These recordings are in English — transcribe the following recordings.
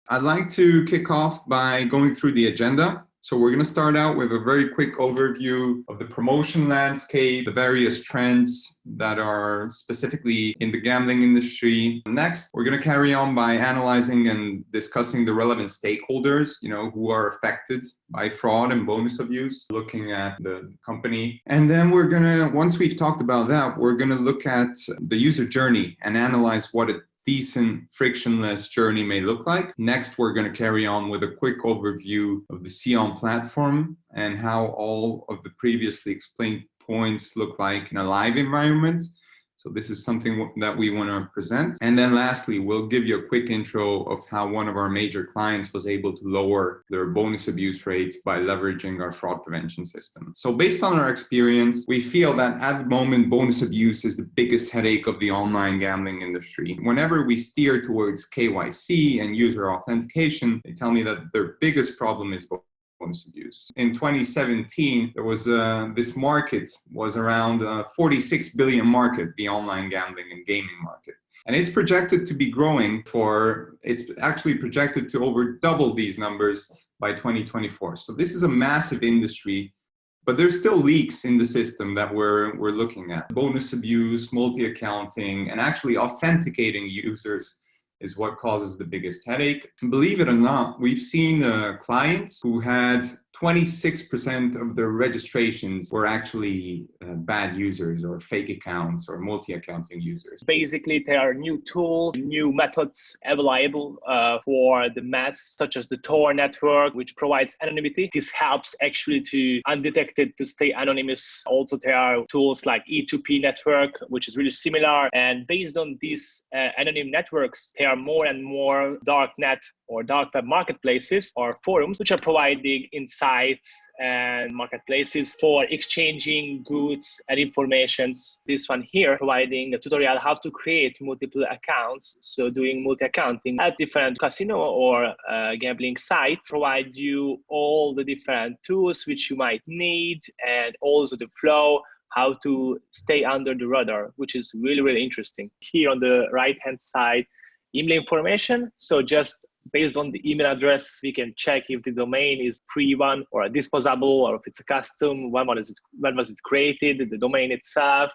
I'd like to kick off by going through the agenda. So we're going to start out with a very quick overview of the promotion landscape, the various trends that are specifically in the gambling industry. Next, we're going to carry on by analyzing and discussing the relevant stakeholders, who are affected by fraud and bonus abuse, looking at the company. And then once we've talked about that, we're going to look at the user journey and analyze what a decent frictionless journey may look like. Next, we're going to carry on with a quick overview of the SEON platform and how all of the previously explained points look like in a live environment. So this is something that we want to present. And then lastly, we'll give you a quick intro of how one of our major clients was able to lower their bonus abuse rates by leveraging our fraud prevention system. So based on our experience, we feel that at the moment, bonus abuse is the biggest headache of the online gambling industry. Whenever we steer towards KYC and user authentication, they tell me that their biggest problem is bonus abuse. In 2017, there was this market was around a 46 billion market, the online gambling and gaming market. And it's projected to be growing it's actually projected to over double these numbers by 2024. So this is a massive industry, but there's still leaks in the system that we're looking at. Bonus abuse, multi-accounting, and actually authenticating users is what causes the biggest headache. Believe it or not, we've seen clients who had 26% of their registrations were actually bad users or fake accounts or multi-accounting users. Basically, there are new tools, new methods available for the mass, such as the Tor network, which provides anonymity. This helps actually to undetected to stay anonymous. Also, there are tools like E2P network, which is really similar. And based on these anonym networks, there are more and more Darknet or dark web marketplaces or forums, which are providing insights and marketplaces for exchanging goods and informations. This one here providing a tutorial how to create multiple accounts. So doing multi-accounting at different casino or gambling sites provide you all the different tools which you might need and also the flow, how to stay under the radar, which is really, really interesting. Here on the right-hand side, email information. So just based on the email address, we can check if the domain is free one or a disposable, or if it's a custom, when was it created, the domain itself,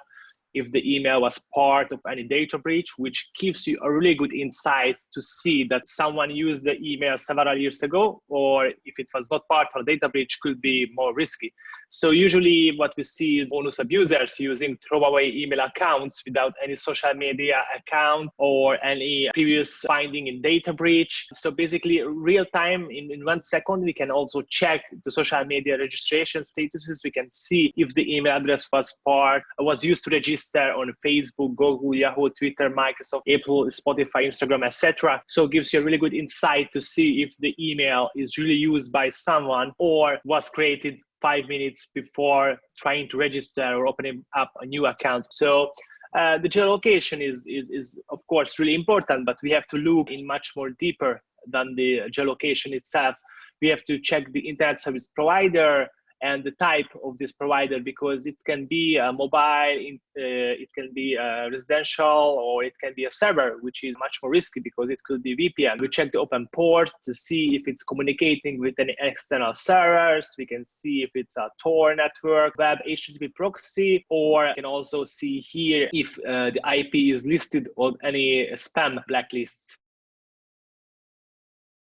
if the email was part of any data breach, which gives you a really good insight to see that someone used the email several years ago, or if it was not part of a data breach, could be more risky. So usually what we see is bonus abusers using throwaway email accounts without any social media account or any previous finding in data breach. So basically real time in 1 second, we can also check the social media registration statuses. We can see if the email address was used to register on Facebook, Google, Yahoo, Twitter, Microsoft, Apple, Spotify, Instagram, etc. So it gives you a really good insight to see if the email is really used by someone or was created 5 minutes before trying to register or opening up a new account. So the geolocation is of course really important, but we have to look in much more deeper than the geolocation itself. We have to check the internet service provider and the type of this provider, because it can be a mobile, it can be a residential, or it can be a server, which is much more risky because it could be VPN. We check the open port to see if it's communicating with any external servers. We can see if it's a Tor network, web HTTP proxy, or you can also see here if the IP is listed on any spam blacklists.